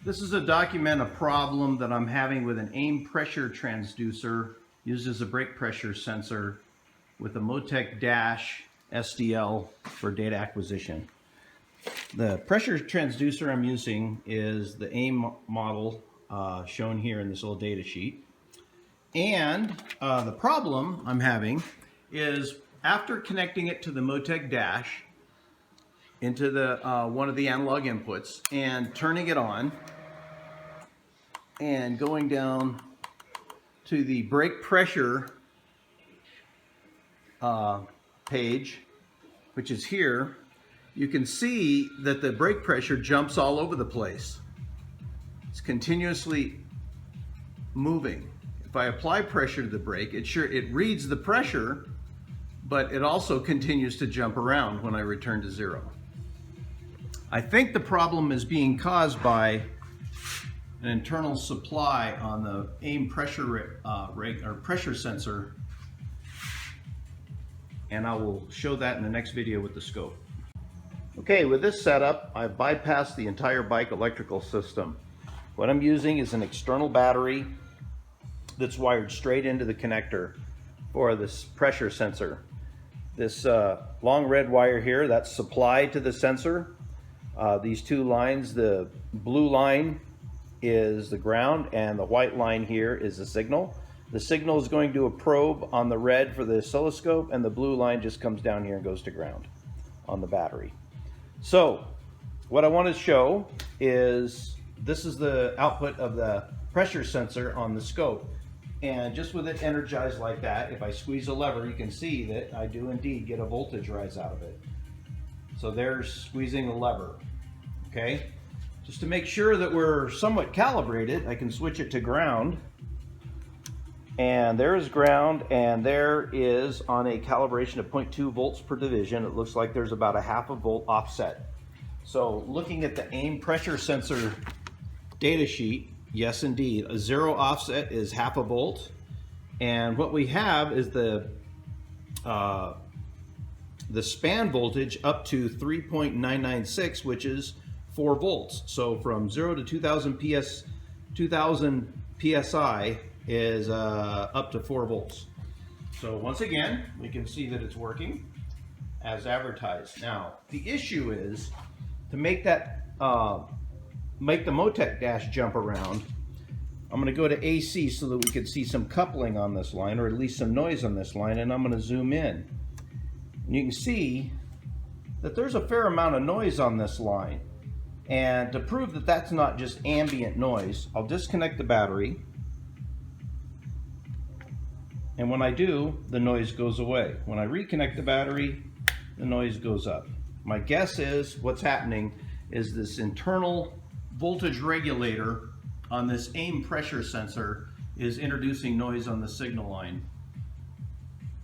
This is a document a problem that I'm having with an AIM pressure transducer used as a brake pressure sensor with a Motec Dash SDL for data acquisition. The pressure transducer I'm using is the AIM model shown here in this little data sheet. And the problem I'm having is after connecting it to the Motec Dash into the one of the analog inputs and turning it on and going down to the brake pressure page, which is here, you can see that the brake pressure jumps all over the place. It's continuously moving. If I apply pressure to the brake, it reads the pressure, but it also continues to jump around when I return to zero. I think the problem is being caused by an internal supply on the AIM pressure pressure sensor, and I will show that in the next video with the scope. Okay, with this setup, I've bypassed the entire bike electrical system. What I'm using is an external battery that's wired straight into the connector for this pressure sensor. This long red wire here, that's supplied to the sensor. These two lines, the blue line is the ground and the white line here is the signal. The signal is going to a probe on the red for the oscilloscope, and the blue line just comes down here and goes to ground on the battery. So what I want to show is this is the output of the pressure sensor on the scope. And just with it energized like that, if I squeeze a lever, you can see that I do indeed get a voltage rise out of it. So there's squeezing the lever, okay? Just to make sure that we're somewhat calibrated, I can switch it to ground. And there's ground, and there is on a calibration of 0.2 volts per division. It looks like there's about a half a volt offset. So looking at the AIM pressure sensor data sheet, yes indeed, a zero offset is half a volt. And what we have is the span voltage up to 3.996, which is 4 volts. So from 0 to 2000 psi is up to 4 volts. So once again, we can see that it's working as advertised. Now, the issue is to make that make the Motec Dash jump around. I'm going to go to AC so that we can see some coupling on this line, or at least some noise on this line, and I'm going to zoom in. And you can see that there's a fair amount of noise on this line. And to prove that that's not just ambient noise, I'll disconnect the battery. And when I do, the noise goes away. When I reconnect the battery, the noise goes up. My guess is what's happening is this internal voltage regulator on this AIM pressure sensor is introducing noise on the signal line.